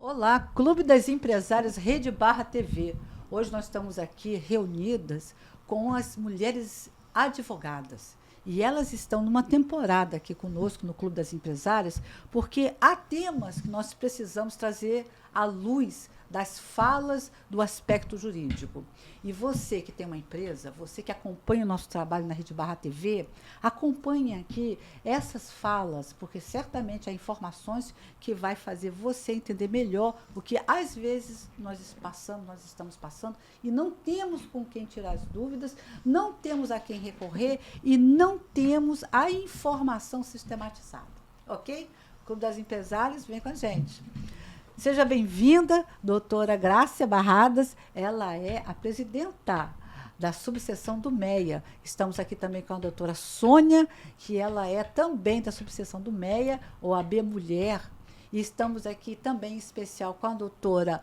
Olá, Clube das Empresárias Rede Barra TV. Hoje nós estamos aqui reunidas com as mulheres advogadas. E elas estão numa temporada aqui conosco no Clube das Empresárias, porque há temas que nós precisamos trazer à luz das falas do aspecto jurídico. E você que tem uma empresa, você que acompanha o nosso trabalho na Rede Barra TV, acompanhe aqui essas falas, porque certamente há informações que vai fazer você entender melhor o que às vezes nós estamos passando, e não temos com quem tirar as dúvidas, não temos a quem recorrer e não temos a informação sistematizada. Ok? O Clube das Empresárias vem com a gente. Seja bem-vinda, doutora Grácia Barradas. Ela é a presidenta da subseção do MEA. Estamos aqui também com a doutora Sônia, que ela é também da subseção do MEA, OAB Mulher. E estamos aqui também em especial com a doutora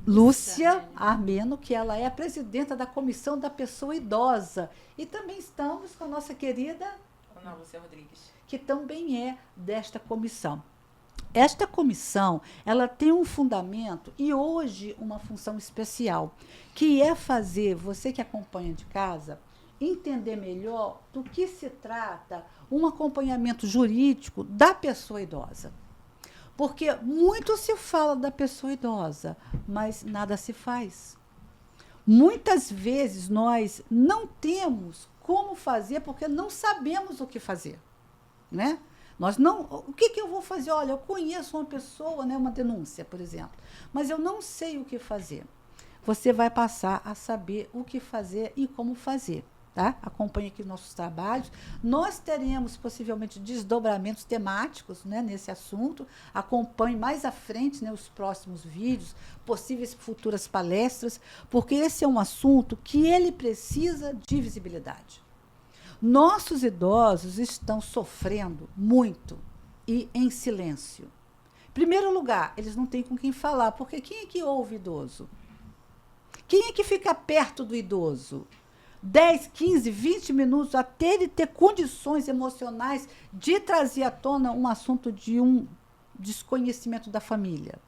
Lúcia Armeno, que ela é a presidenta da Comissão da Pessoa Idosa. E também estamos com a nossa querida Ana Lúcia Rodrigues, que também é desta comissão. Esta comissão, ela tem um fundamento e hoje uma função especial, que é fazer você que acompanha de casa entender melhor do que se trata um acompanhamento jurídico da pessoa idosa. Porque muito se fala da pessoa idosa, mas nada se faz. Muitas vezes nós não temos como fazer porque não sabemos o que fazer, né? Nós não, o que eu vou fazer? Olha, eu conheço uma pessoa, né, uma denúncia, por exemplo, mas eu não sei o que fazer. Você vai passar a saber o que fazer e como fazer, tá? Acompanhe aqui nossos trabalhos. Nós teremos possivelmente desdobramentos temáticos, né, nesse assunto. Acompanhe mais à frente, né, os próximos vídeos, possíveis futuras palestras, porque esse é um assunto que ele precisa de visibilidade. Nossos idosos estão sofrendo muito e em silêncio. Em primeiro lugar, eles não têm com quem falar, porque quem é que ouve idoso? Quem é que fica perto do idoso? 10, 15, 20 minutos até ele ter condições emocionais de trazer à tona um assunto de um desconhecimento da família.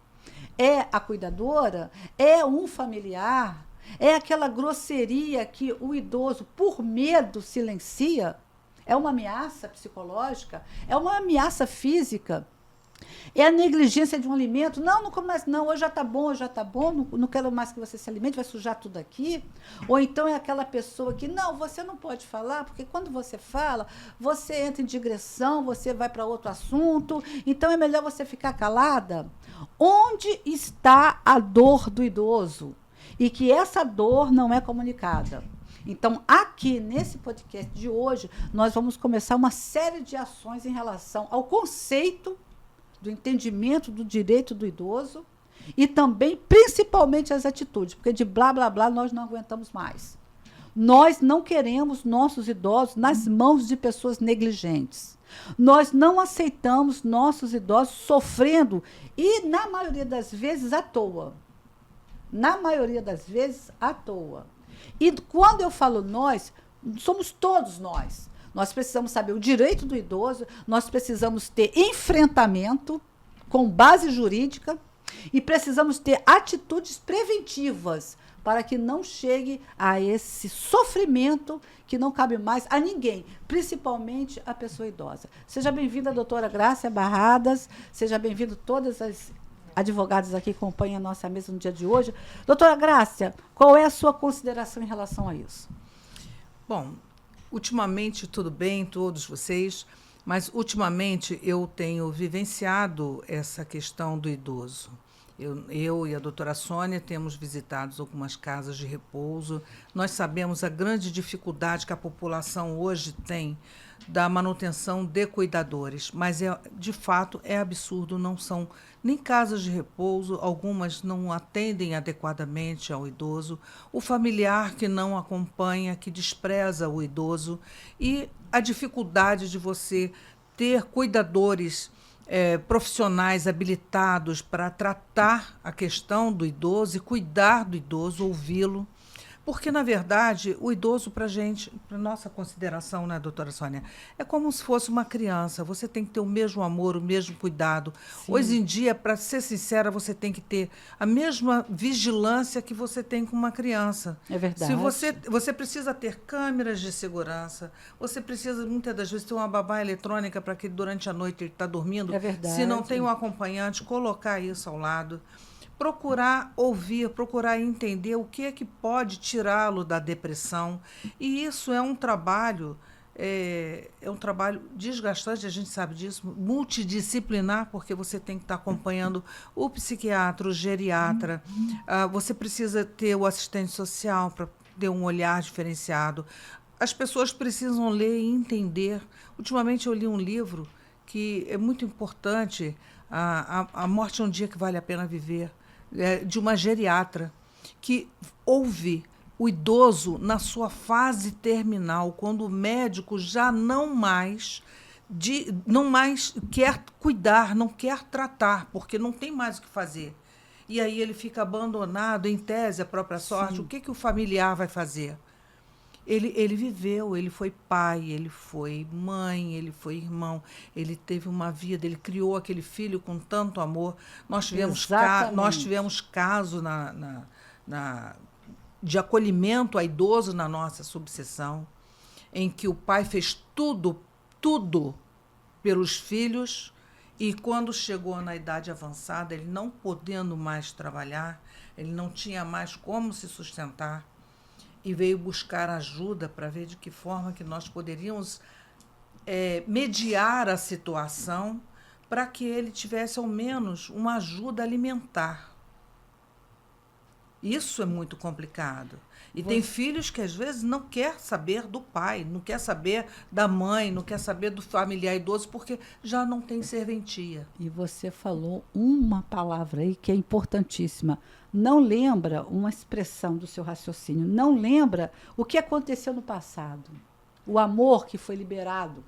É a cuidadora? É um familiar? É aquela grosseria que o idoso, por medo, silencia? É uma ameaça psicológica? É uma ameaça física? É a negligência de um alimento? Não, não começa, não, hoje já tá bom, não quero mais que você se alimente, vai sujar tudo aqui. Ou então é aquela pessoa que, não, você não pode falar, porque quando você fala, você entra em digressão, você vai para outro assunto, então é melhor você ficar calada. Onde está a dor do idoso? E que essa dor não é comunicada. Então, aqui nesse podcast de hoje, nós vamos começar uma série de ações em relação ao conceito do entendimento do direito do idoso e também, principalmente, as atitudes, porque de blá, blá, blá nós não aguentamos mais. Nós não queremos nossos idosos nas mãos de pessoas negligentes. Nós não aceitamos nossos idosos sofrendo e, na maioria das vezes, à toa. Na maioria das vezes, à toa. E quando eu falo nós, somos todos nós. Nós precisamos saber o direito do idoso, nós precisamos ter enfrentamento com base jurídica e precisamos ter atitudes preventivas para que não chegue a esse sofrimento que não cabe mais a ninguém, principalmente a pessoa idosa. Seja bem-vinda, doutora Grácia Barradas, seja bem-vindo todas as advogados aqui que acompanham a nossa mesa no dia de hoje. Doutora Grácia, qual é a sua consideração em relação a isso? Bom, ultimamente tudo bem, todos vocês, mas ultimamente eu tenho vivenciado essa questão do idoso. Eu e a doutora Sônia temos visitado algumas casas de repouso. Nós sabemos a grande dificuldade que a população hoje tem da manutenção de cuidadores, mas de fato é absurdo, não são nem casas de repouso, algumas não atendem adequadamente ao idoso, o familiar que não acompanha, que despreza o idoso e a dificuldade de você ter cuidadores profissionais habilitados para tratar a questão do idoso e cuidar do idoso, ouvi-lo, Porque, na verdade, o idoso, para a gente, para nossa consideração, né, doutora Sônia, é como se fosse uma criança. Você tem que ter o mesmo amor, o mesmo cuidado. Sim. Hoje em dia, para ser sincera, você tem que ter a mesma vigilância que você tem com uma criança. É verdade. Se você precisa ter câmeras de segurança, você precisa, muitas das vezes, ter uma babá eletrônica para que durante a noite ele está dormindo. É verdade. Se não tem um acompanhante, colocar isso ao lado. Procurar ouvir, procurar entender o que é que pode tirá-lo da depressão. E isso é um trabalho, é um trabalho desgastante, a gente sabe disso, multidisciplinar, porque você tem que estar acompanhando o psiquiatra, o geriatra, você precisa ter o assistente social para ter um olhar diferenciado. As pessoas precisam ler e entender. Ultimamente eu li um livro que é muito importante, A Morte é um Dia que Vale a Pena Viver, de uma geriatra, que ouve o idoso na sua fase terminal, quando o médico já não mais quer cuidar, não quer tratar, porque não tem mais o que fazer. E aí ele fica abandonado, em tese, à própria sorte. Sim. O que o familiar vai fazer? Ele viveu, ele foi pai, ele foi mãe, ele foi irmão, ele teve uma vida, ele criou aquele filho com tanto amor. Nós tivemos caso de acolhimento a idoso na nossa subseção, em que o pai fez tudo pelos filhos, e quando chegou na idade avançada, ele não podendo mais trabalhar, ele não tinha mais como se sustentar, e veio buscar ajuda para ver de que forma que nós poderíamos mediar a situação para que ele tivesse, ao menos, uma ajuda alimentar. Isso é muito complicado. E tem filhos que, às vezes, não quer saber do pai, não quer saber da mãe, não quer saber do familiar idoso, porque já não tem serventia. E você falou uma palavra aí que é importantíssima. Não lembra uma expressão do seu raciocínio, não lembra o que aconteceu no passado, o amor que foi liberado,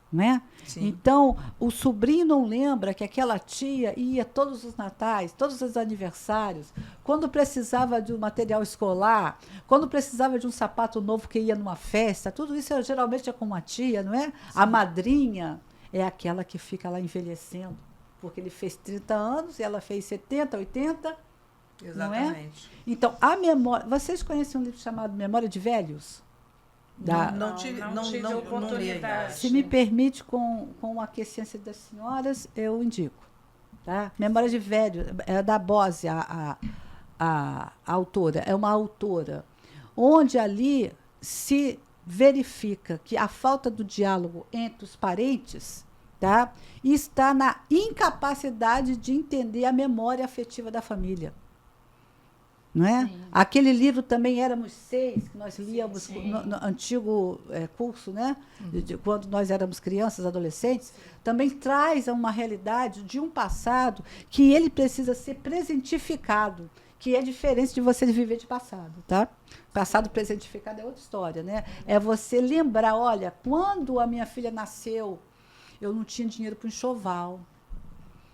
né? Sim. Então, o sobrinho não lembra que aquela tia ia todos os natais, todos os aniversários, quando precisava de um material escolar, quando precisava de um sapato novo que ia numa festa, tudo isso geralmente é com uma tia, não é? Sim. A madrinha é aquela que fica lá envelhecendo, porque ele fez 30 anos e ela fez 70, 80. Exatamente. Não é? Então, a memória... Vocês conhecem um livro chamado Memória de Velhos? Não tive oportunidade. Se me permite, com a aquiescência das senhoras, eu indico. Tá? Memória de Velhos, é da Bose, a autora. É uma autora, onde ali se verifica que a falta do diálogo entre os parentes, tá, está na incapacidade de entender a memória afetiva da família. Não é? Aquele livro também Éramos Seis, que nós líamos no antigo curso, né? Quando nós éramos crianças, adolescentes, também traz uma realidade de um passado que ele precisa ser presentificado, que é diferente de você viver de passado, tá? Passado presentificado é outra história, né? É você lembrar, olha, quando a minha filha nasceu, eu não tinha dinheiro para o enxoval,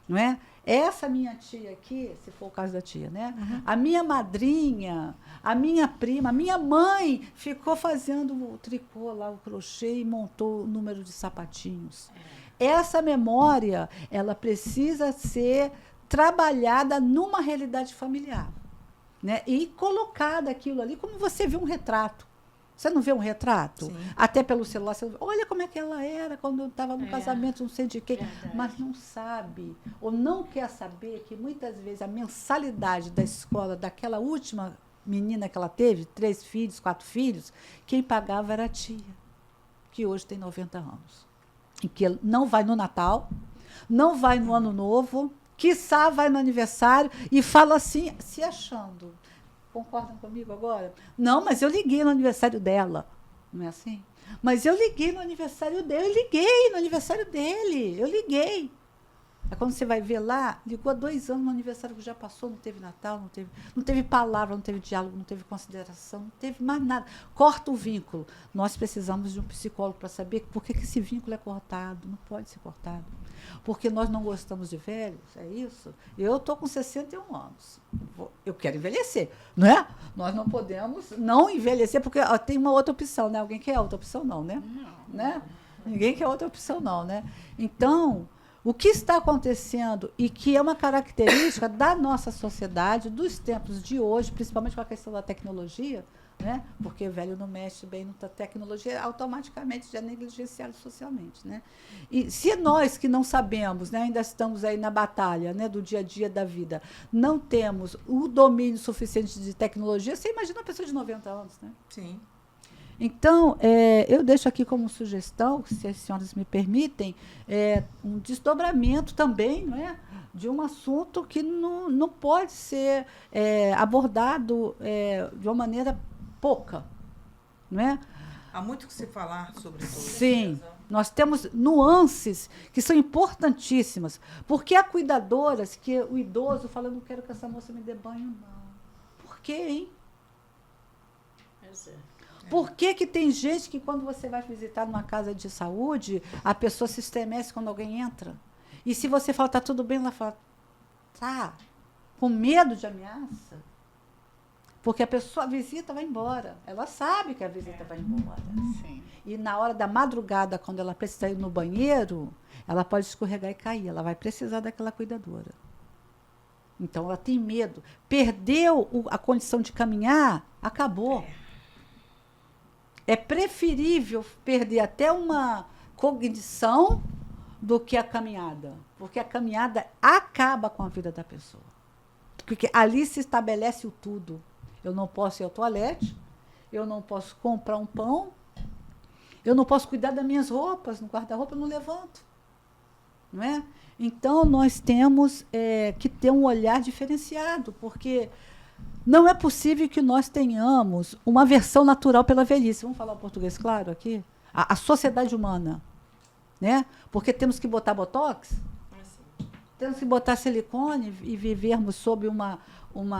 não é? Essa minha tia aqui, se for o caso da tia, né? Uhum. A minha madrinha, a minha prima, a minha mãe ficou fazendo o tricô lá, o crochê, e montou o número de sapatinhos. Essa memória, ela precisa ser trabalhada numa realidade familiar, né? E colocada aquilo ali, como você vê um retrato. Você não vê um retrato? Sim. Até pelo celular, você olha como é que ela era quando eu estava no casamento, não sei de quem, mas não sabe, ou não quer saber que muitas vezes a mensalidade da escola daquela última menina que ela teve, 3 filhos, 4 filhos, quem pagava era a tia, que hoje tem 90 anos. E que não vai no Natal, não vai no Ano Novo, quiçá vai no aniversário e fala assim, se achando. Concordam comigo agora? Não, mas eu liguei no aniversário dela. Não é assim? Mas eu liguei no aniversário dele. Eu liguei no aniversário dele. Eu liguei. É quando você vai ver lá, ligou há 2 anos no aniversário que já passou, não teve Natal, não teve palavra, não teve diálogo, não teve consideração, não teve mais nada. Corta o vínculo. Nós precisamos de um psicólogo para saber por que esse vínculo é cortado. Não pode ser cortado. Porque nós não gostamos de velhos, é isso? Eu estou com 61 anos. Eu quero envelhecer, não é? Nós não podemos não envelhecer, porque tem uma outra opção, né? Alguém quer outra opção, não, né? Não. Né? Ninguém quer outra opção, não, né? Então, o que está acontecendo e que é uma característica da nossa sociedade, dos tempos de hoje, principalmente com a questão da tecnologia, né? Porque velho não mexe bem na tecnologia, automaticamente já é negligenciado socialmente, né? E se nós que não sabemos, né, ainda estamos aí na batalha, né, do dia a dia da vida, não temos o domínio suficiente de tecnologia, você imagina uma pessoa de 90 anos, né? Sim. Então, eu deixo aqui como sugestão, se as senhoras me permitem, um desdobramento também, não é, de um assunto que não pode ser abordado de uma maneira pouca, não é? Há muito que se falar sobre isso. Sim, nós temos nuances que são importantíssimas, porque há cuidadoras que o idoso fala, não quero que essa moça me dê banho, não. Por quê, hein? Pois é. Por que que tem gente que, quando você vai visitar numa casa de saúde, a pessoa se estremece quando alguém entra? E se você fala, tá tudo bem, ela fala, tá, com medo de ameaça? Porque a visita vai embora. Ela sabe que a visita vai embora. Sim. E na hora da madrugada, quando ela precisa ir no banheiro, ela pode escorregar e cair. Ela vai precisar daquela cuidadora. Então, ela tem medo. Perdeu a condição de caminhar, acabou. É preferível perder até uma cognição do que a caminhada. Porque a caminhada acaba com a vida da pessoa. Porque ali se estabelece o tudo. Eu não posso ir ao toalete, eu não posso comprar um pão, eu não posso cuidar das minhas roupas, no guarda-roupa eu não levanto. Não é? Então, nós temos que ter um olhar diferenciado, porque não é possível que nós tenhamos uma aversão natural pela velhice. Vamos falar o português claro aqui? A sociedade humana. Né? Porque temos que botar botox, temos que botar silicone e vivermos sob um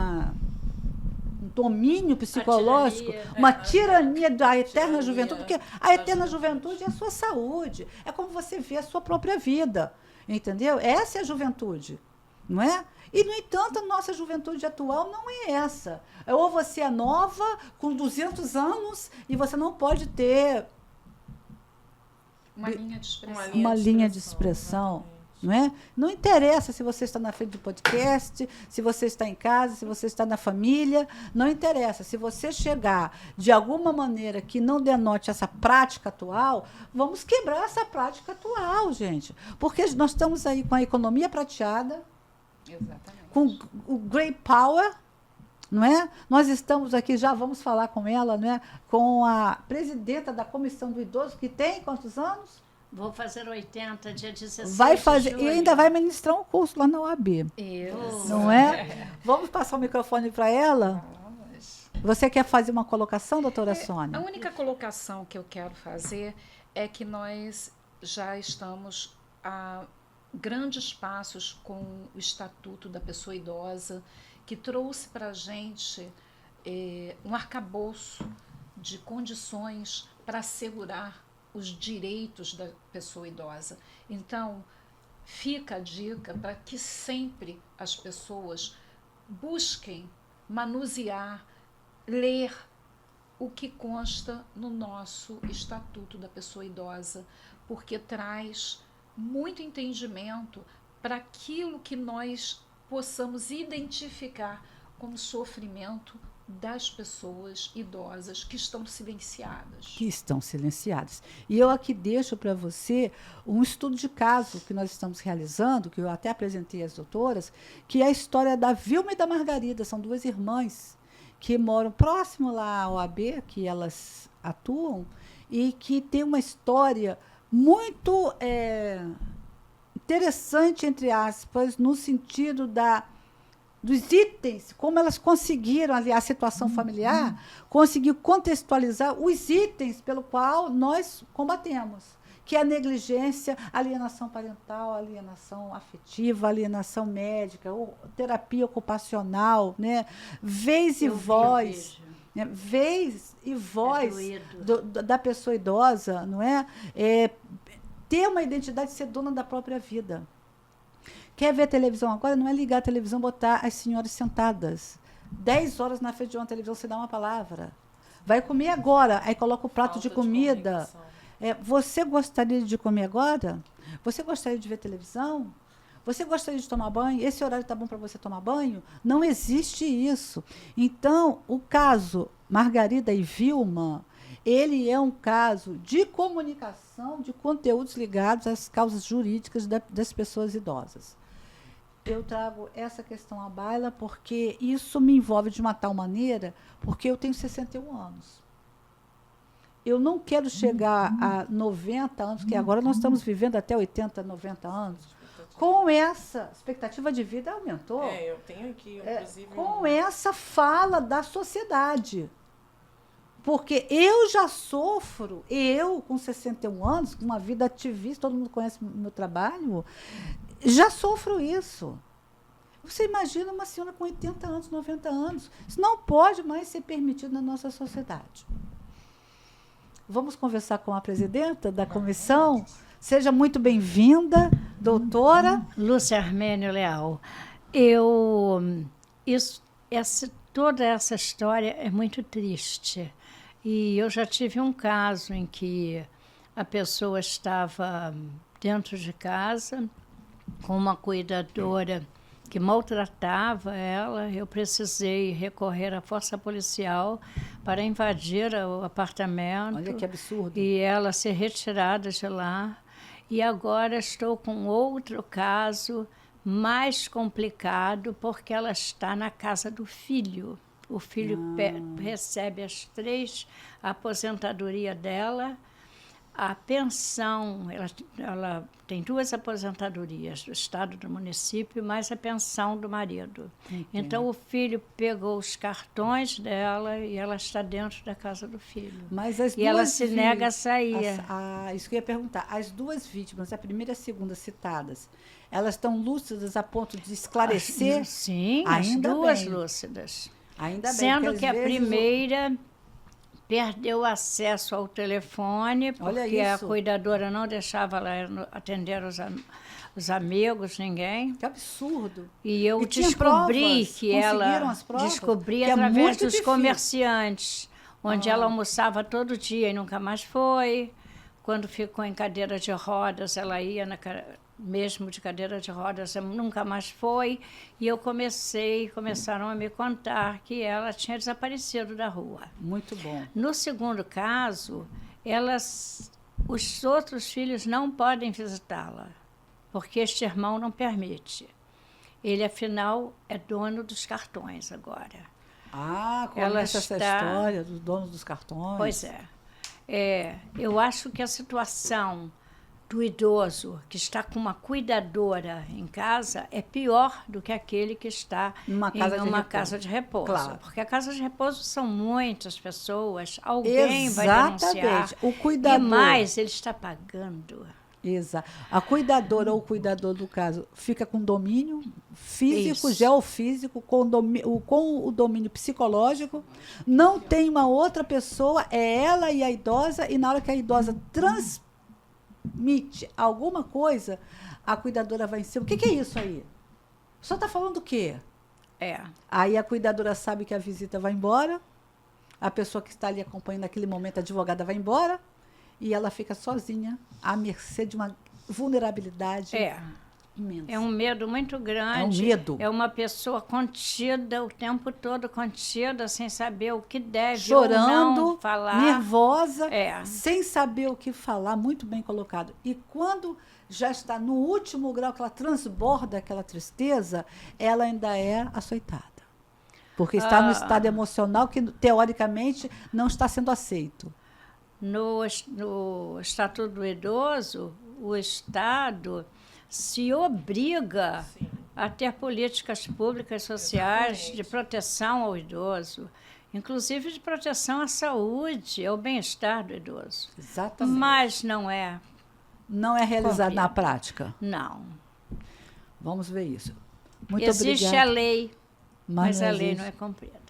domínio psicológico, uma tirania da eterna juventude, porque a eterna juventude é a sua saúde, é como você vê a sua própria vida, entendeu? Essa é a juventude, não é? E, no entanto, a nossa juventude atual não é essa. Ou você é nova, com 200 anos, e você não pode ter uma linha de expressão. Uma linha de expressão. Não é? Não interessa se você está na frente do podcast, se você está em casa, se você está na família, não interessa. Se você chegar de alguma maneira que não denote essa prática atual, vamos quebrar essa prática atual, gente. Porque nós estamos aí com a economia prateada, Exatamente. com o Great Power, não é? Nós estamos aqui, já vamos falar com ela, não é? Com a presidenta da Comissão do Idoso, que tem quantos anos? Vou fazer 80, dia 16 Vai fazer, de julho. e ainda vai ministrar um curso lá na UAB. Isso. Não é? Vamos passar o microfone para ela? Vamos. Você quer fazer uma colocação, doutora A Sônia? única colocação que eu quero fazer é que nós já estamos a grandes passos com o Estatuto da Pessoa Idosa, que trouxe para a gente um arcabouço de condições para assegurar os direitos da pessoa idosa. Então, fica a dica para que sempre as pessoas busquem manusear, ler o que consta no nosso Estatuto da Pessoa Idosa, porque traz muito entendimento para aquilo que nós possamos identificar como sofrimento das pessoas idosas que estão silenciadas. Que estão silenciadas. E eu aqui deixo para você um estudo de caso que nós estamos realizando, que eu até apresentei às doutoras, que é a história da Vilma e da Margarida. São 2 irmãs que moram próximo lá à OAB, que elas atuam, e que tem uma história muito interessante, entre aspas, no sentido dos itens, como elas conseguiram, ali, a situação familiar, conseguiu contextualizar os itens pelo qual nós combatemos, que é a negligência, alienação parental, alienação afetiva, alienação médica, terapia ocupacional, né? Vez e voz. Né? Vez e voz da pessoa idosa, não é? Ter uma identidade, ser dona da própria vida. Quer ver televisão agora? Não é ligar a televisão, botar as senhoras sentadas. 10 horas na frente de uma televisão, você dá uma palavra. Vai comer agora, aí coloca o prato de comida. Você gostaria de comer agora? Você gostaria de ver televisão? Você gostaria de tomar banho? Esse horário está bom para você tomar banho? Não existe isso. Então, o caso Margarida e Vilma, ele é um caso de comunicação de conteúdos ligados às causas jurídicas das pessoas idosas. Eu trago essa questão à baila porque isso me envolve de uma tal maneira, porque eu tenho 61 anos. Eu não quero chegar a 90 anos, que agora nós estamos vivendo até 80, 90 anos, com essa expectativa de vida aumentou. Eu tenho aqui, inclusive... com essa fala da sociedade. Porque eu já sofro, eu com 61 anos, com uma vida ativista, todo mundo conhece o meu trabalho, já sofro isso. Você imagina uma senhora com 80 anos, 90 anos. Isso não pode mais ser permitido na nossa sociedade. Vamos conversar com a presidenta da comissão. Seja muito bem-vinda, doutora. Lúcia Armênio Leal. Toda essa história é muito triste. E eu já tive um caso em que a pessoa estava dentro de casa com uma cuidadora que maltratava ela. Eu precisei recorrer à força policial para invadir o apartamento. Olha que absurdo. E ela ser retirada de lá. E agora estou com outro caso mais complicado, porque ela está na casa do filho. O filho recebe as 3 aposentadorias dela. A pensão, ela tem 2 aposentadorias, do Estado e do município, mais a pensão do marido. Entendi. Então, o filho pegou os cartões dela e ela está dentro da casa do filho. Mas as e ela se nega a sair. Isso que eu ia perguntar. As 2 vítimas, a primeira e a segunda citadas, elas estão lúcidas a ponto de esclarecer? Sim, ainda as 2 bem. lúcidas. Ainda bem. Sendo que a primeira perdeu acesso ao telefone, porque a cuidadora não deixava ela atender os amigos, ninguém. Que absurdo. E eu descobri que ela... Descobri através dos comerciantes, onde ela almoçava todo dia e nunca mais foi. Quando ficou em cadeira de rodas, ela ia mesmo de cadeira de rodas, nunca mais foi. E eu começaram a me contar que ela tinha desaparecido da rua. Muito bom. No segundo caso, os outros filhos não podem visitá-la, porque este irmão não permite. Ele, afinal, é dono dos cartões agora. Começa essa história dos donos dos cartões. Pois é. Eu acho que a situação do idoso que está com uma cuidadora em casa é pior do que aquele que está em uma casa de repouso. Claro. Porque a casa de repouso são muitas pessoas, alguém vai denunciar. O cuidador. E mais, ele está pagando. Exato. A cuidadora ou o cuidador, do caso, fica com domínio físico, Isso. geofísico, com o domínio psicológico. Não tem uma outra pessoa, é ela e a idosa, e na hora que a idosa transmite alguma coisa, a cuidadora vai em cima. O que é isso aí? O senhor está falando o quê? Aí a cuidadora sabe que a visita vai embora, a pessoa que está ali acompanhando naquele momento, a advogada, vai embora, e ela fica sozinha, à mercê de uma vulnerabilidade imensa. É um medo muito grande. É um medo. É uma pessoa contida, o tempo todo contida, sem saber o que deve chorando, ou não falar. Nervosa, sem saber o que falar, muito bem colocado. E quando já está no último grau, que ela transborda aquela tristeza, ela ainda é açoitada. Porque está no estado emocional que, teoricamente, não está sendo aceito. No Estatuto do Idoso, o Estado se obriga a ter políticas públicas sociais de proteção ao idoso, inclusive de proteção à saúde, ao bem-estar do idoso. Exatamente. Mas não é não é realizado na Cumprida. prática. Não. Vamos ver isso. Muito Existe obrigada. a lei, mas a lei existe. não é cumprida.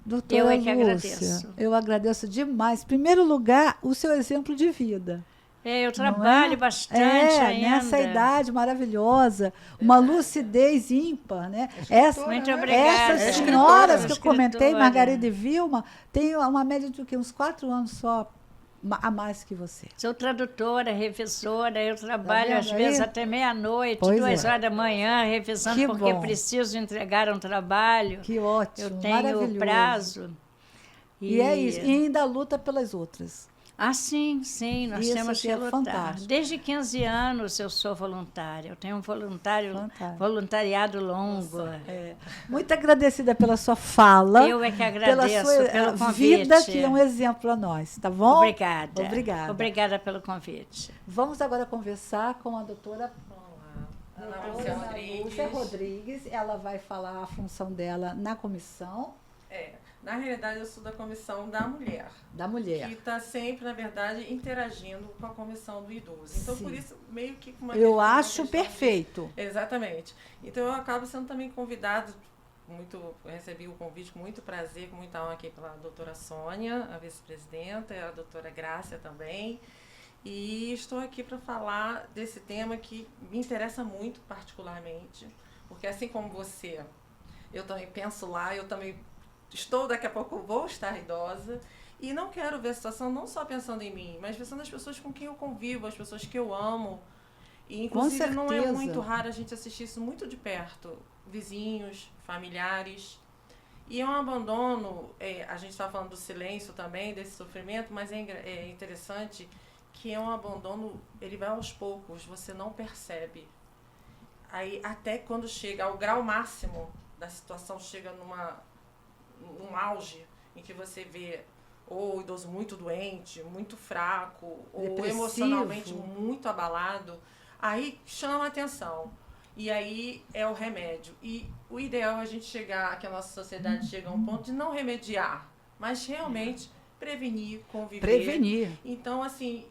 Doutora Eu é que Lúcia, agradeço. eu agradeço demais. Em primeiro lugar, o seu exemplo de vida. Eu não trabalho é? bastante ainda. Nessa idade maravilhosa, uma lucidez ímpar, né? Muito obrigada. Essas É. senhoras que eu Escritora. comentei, Margarida e Vilma, têm uma média de o quê? Uns 4 anos só a mais que você. Sou tradutora, revisora, eu trabalho vendo às vezes aí? até meia-noite, Pois 2 horas da manhã, revisando Que porque bom. preciso entregar um trabalho. Que ótimo, Eu tenho maravilhoso. prazo. E é isso, e ainda luta pelas outras. Ah, sim, nós Isso temos que que é lutar. fantástico. Desde 15 anos eu sou voluntária. Eu tenho um Fantástico. voluntariado longo. Muito agradecida pela sua fala. Eu é que pela agradeço sua pelo vida, convite. que é um exemplo a nós, tá bom? Obrigada. Obrigada. Obrigada pelo convite. Vamos agora conversar com a doutora Ana Lúcia Rodrigues. Lúcia Rodrigues. Ela vai falar a função dela na comissão Na realidade, eu sou da comissão da mulher, da mulher. que está sempre, na verdade, interagindo com a comissão do idoso. Então, Sim. por isso, meio que uma Eu uma acho questão de- perfeito. Exatamente. Então, eu acabo sendo também convidada, eu recebi o convite com muito prazer, com muita honra aqui pela doutora Sônia, a vice-presidenta, e a doutora Grácia também. E estou aqui para falar desse tema que me interessa muito particularmente, porque assim como você, eu também penso lá, eu também daqui a pouco eu vou estar idosa e não quero ver a situação não só pensando em mim, mas pensando nas pessoas com quem eu convivo, as pessoas que eu amo. E inclusive não é certeza. muito raro a gente assistir isso muito de perto, vizinhos, familiares. E é um abandono, a gente está falando do silêncio também, desse sofrimento, mas é interessante que é um abandono, ele vai aos poucos, você não percebe. Aí até quando chega ao grau máximo da situação, chega num auge em que você vê ou o idoso muito doente, muito fraco, ou Depressivo. emocionalmente muito abalado, aí chama a atenção. E aí é o remédio. E o ideal é a gente chegar, que a nossa sociedade chega a um ponto de não remediar, mas realmente prevenir, conviver. Prevenir. Então, assim,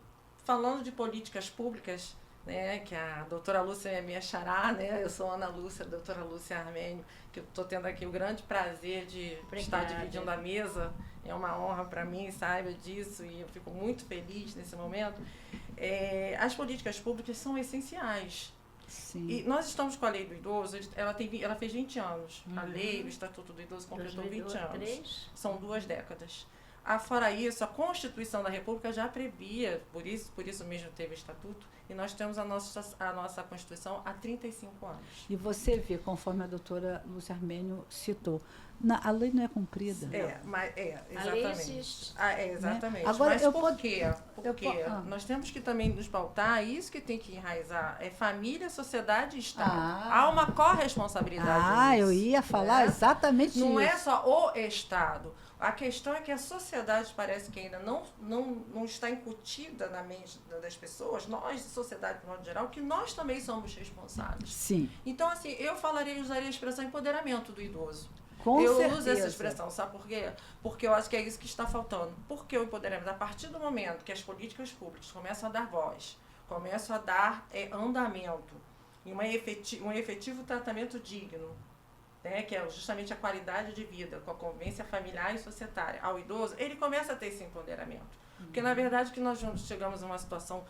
falando de políticas públicas, né, que a doutora Lúcia é minha xará, né, eu sou Ana Lúcia, doutora Lúcia Armênio, que eu estou tendo aqui o grande prazer de estar dividindo a mesa, é uma honra para mim, saiba disso, e eu fico muito feliz nesse momento. As políticas públicas são essenciais. Sim. E nós estamos com a Lei do Idoso, ela fez 20 anos. A lei, o Estatuto do Idoso completou 20 anos. São 2 décadas. Fora isso, a Constituição da República já previa, por isso mesmo teve o Estatuto, e nós temos a nossa Constituição há 35 anos. E você vê, conforme a doutora Lúcia Armênio citou, a lei não é cumprida. Exatamente. A lei existe. Exatamente. Né? Agora, Mas eu por quê? Porque eu nós temos que também nos pautar, isso que tem que enraizar, é família, sociedade e Estado. Ah. Há uma corresponsabilidade nisso, Eu ia falar né? exatamente isso. Não é só o Estado. A questão é que a sociedade parece que ainda não está incutida na mente das pessoas, nós, sociedade de modo geral, que nós também somos responsáveis. Sim. Então, assim, eu usaria a expressão empoderamento do idoso. Com eu certeza. uso essa expressão, sabe por quê? Porque eu acho que é isso que está faltando. Porque o empoderamento, a partir do momento que as políticas públicas começam a dar voz, começam a dar andamento, e um efetivo tratamento digno, né, que é justamente a qualidade de vida, com a convivência familiar e societária ao idoso, ele começa a ter esse empoderamento. Porque, na verdade, que nós chegamos a uma situação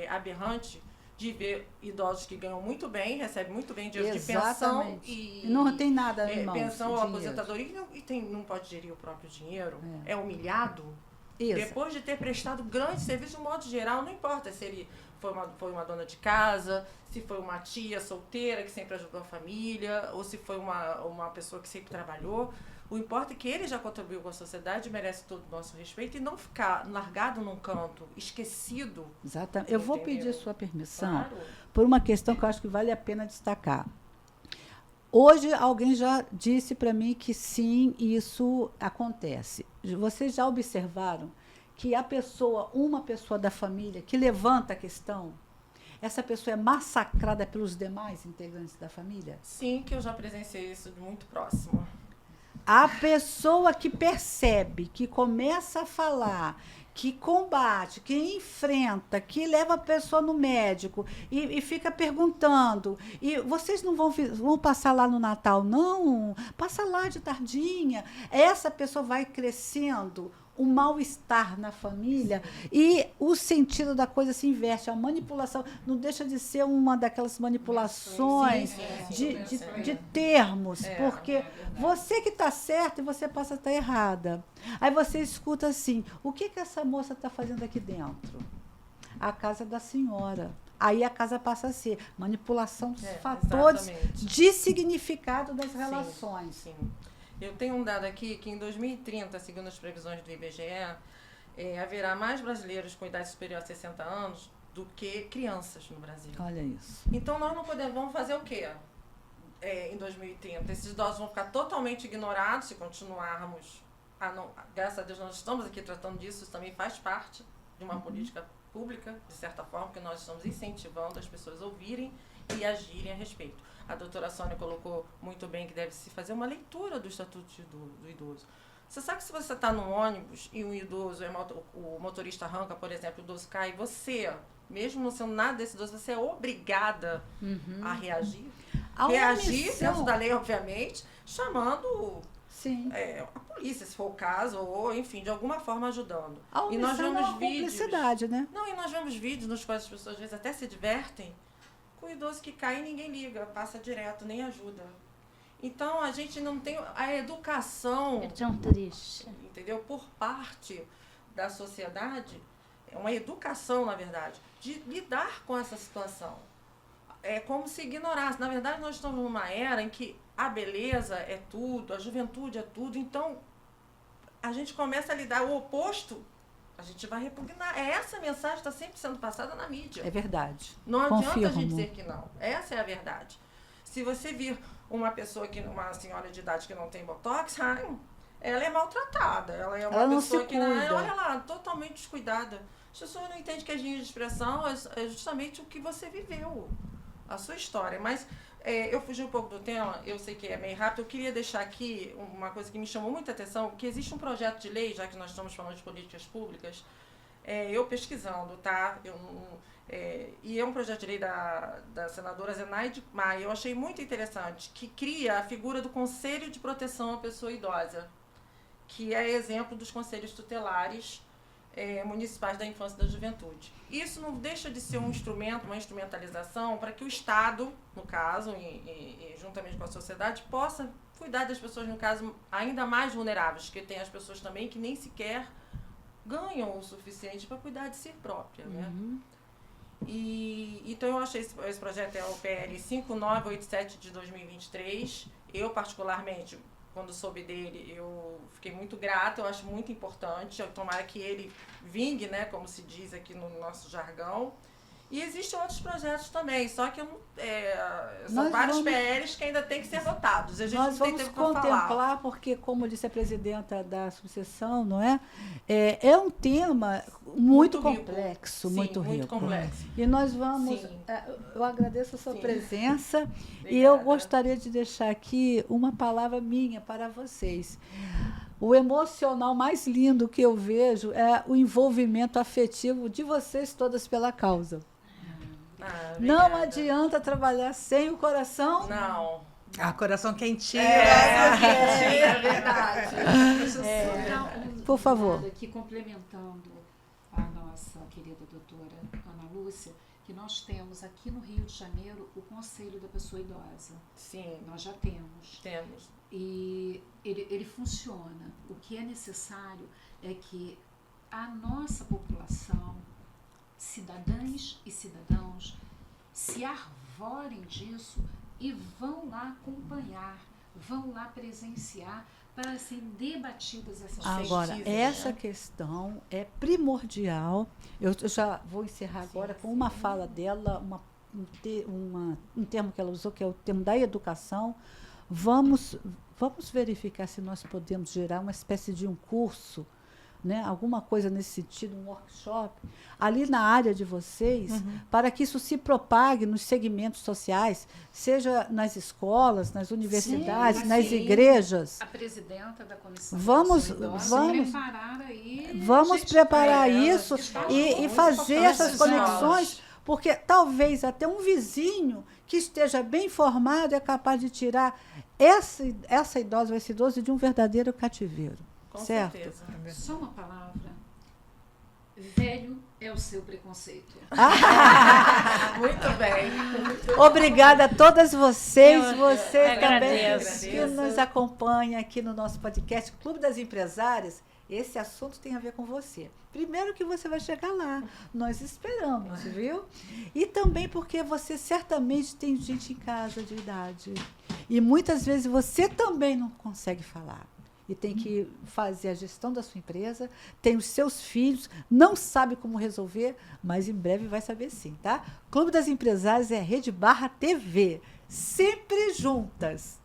aberrante de ver idosos que ganham muito bem, recebem muito bem dinheiro de pensão Exatamente. E não tem nada em mãos, pensão ou dinheiro. aposentadoria e não pode gerir o próprio dinheiro, é humilhado. Isso. Depois de ter prestado grande serviço, de modo geral, não importa se ele foi uma dona de casa, se foi uma tia solteira que sempre ajudou a família, ou se foi uma pessoa que sempre trabalhou. O importa é que ele já contribuiu com a sociedade, merece todo o nosso respeito e não ficar largado num canto, esquecido. Exatamente. Eu vou Entendeu? pedir sua permissão Claro. por uma questão que eu acho que vale a pena destacar. Hoje alguém já disse para mim que sim, isso acontece. Vocês já observaram que uma pessoa da família que levanta a questão, essa pessoa é massacrada pelos demais integrantes da família? Sim, que eu já presenciei isso de muito próximo. A pessoa que percebe, que começa a falar, que combate, que enfrenta, que leva a pessoa no médico e fica perguntando. E vocês não vão passar lá no Natal, não? Passa lá de tardinha. Essa pessoa vai crescendo, o mal-estar na família e o sentido da coisa se inverte. A manipulação não deixa de ser uma daquelas manipulações de termos, porque você que está certa e você passa a estar errada. Aí você escuta assim, o que essa moça está fazendo aqui dentro? A casa da senhora. Aí a casa passa a ser manipulação dos fatores de significado das relações. Sim. Eu tenho um dado aqui que em 2030, segundo as previsões do IBGE, haverá mais brasileiros com idade superior a 60 anos do que crianças no Brasil. Olha isso. Então nós não podemos, vamos fazer o quê? Em 2030, esses idosos vão ficar totalmente ignorados se continuarmos. Graças a Deus nós estamos aqui tratando disso, isso também faz parte de uma política pública, de certa forma, que nós estamos incentivando as pessoas a ouvirem e agirem a respeito. A doutora Sônia colocou muito bem que deve-se fazer uma leitura do Estatuto do Idoso. Você sabe que se você está num ônibus e um idoso, o motorista arranca, por exemplo, o idoso cai, você, mesmo não sendo nada desse idoso, você é obrigada a reagir. Reagir dentro da lei, obviamente, chamando a polícia, se for o caso, ou, enfim, de alguma forma ajudando. E nós vemos vídeos, né? Não, e nós vemos vídeos nos quais as pessoas às vezes até se divertem com o idoso que cai e ninguém liga, passa direto, nem ajuda. Então, a gente não tem a educação, É tão triste. entendeu? Por parte da sociedade, é uma educação, na verdade, de lidar com essa situação. É como se ignorasse. Na verdade, nós estamos numa era em que a beleza é tudo, a juventude é tudo, então a gente começa a lidar o oposto, a gente vai repugnar. Essa mensagem está sempre sendo passada na mídia. É verdade. Não adianta a gente dizer que não. Essa é a verdade. Se você vir uma senhora de idade que não tem botox, ela é maltratada. Ela é uma pessoa que olha lá, totalmente descuidada. As pessoas não entendem que as linhas de expressão é justamente o que você viveu, a sua história. Mas eu fugi um pouco do tema, eu sei que é meio rápido. Eu queria deixar aqui uma coisa que me chamou muita atenção, que existe um projeto de lei, já que nós estamos falando de políticas públicas, eu pesquisando, tá? E é um projeto de lei da senadora Zenaide Maia, eu achei muito interessante, que cria a figura do Conselho de Proteção à Pessoa Idosa, que é exemplo dos conselhos tutelares municipais da infância e da juventude. Isso não deixa de ser um instrumento, uma instrumentalização para que o Estado, no caso, e juntamente com a sociedade, possa cuidar das pessoas, no caso, ainda mais vulneráveis, que tem as pessoas também que nem sequer ganham o suficiente para cuidar de si própria, né? Então eu achei esse projeto é o PL 5987 de 2023. Eu, particularmente, quando soube dele, eu fiquei muito grata, eu acho muito importante. Tomara que ele vingue, né, como se diz aqui no nosso jargão. E existem outros projetos também, só que são vários PLs que ainda têm que ser votados. A gente Nós não tem vamos tempo para contemplar, falar. porque, como disse a presidenta da sucessão, não é? É um tema muito complexo, Sim, muito rico. muito complexo. E nós vamos... Sim. Eu agradeço a sua presença e Obrigada. eu gostaria de deixar aqui uma palavra minha para vocês. O emocional mais lindo que eu vejo é o envolvimento afetivo de vocês todas pela causa. Não adianta trabalhar sem o coração. Não. Coração quentinho. É verdade. Deixa eu só dar Por favor. aqui, complementando a nossa querida doutora Ana Lúcia, que nós temos aqui no Rio de Janeiro o Conselho da Pessoa Idosa. Sim. Nós já temos. Temos. E ele funciona. O que é necessário é que a nossa população, cidadãs e cidadãos, se arvorem disso e vão lá acompanhar, vão lá presenciar para serem debatidas essas questões. Agora, essa questão é primordial. Eu já vou encerrar agora com uma fala dela, um termo que ela usou, que é o termo da educação. Vamos verificar se nós podemos gerar uma espécie de um curso né, alguma coisa nesse sentido, um workshop, ali na área de vocês, para que isso se propague nos segmentos sociais, seja nas escolas, nas universidades, Sim, nas sim. igrejas. A presidenta da comissão Vamos- da pessoa idosa vamos- preparar aí, Vamos gente, preparar para ela, isso está e muito fazer importante essas essas conexões, aulas. porque talvez até um vizinho que esteja bem informado é capaz de tirar essa idosa ou esse idoso de um verdadeiro cativeiro. Com certo? certeza. Só uma palavra. Velho é o seu preconceito. Muito bem. Obrigada a todas vocês, você também agradeço. que nos acompanha aqui no nosso podcast Clube das Empresárias. Esse assunto tem a ver com você. Primeiro que você vai chegar lá, nós esperamos, viu? E também porque você certamente tem gente em casa de idade. E muitas vezes você também não consegue falar. E tem que fazer a gestão da sua empresa, tem os seus filhos, não sabe como resolver, mas em breve vai saber sim, tá? Clube das Empresárias é Rede Barra TV, sempre juntas.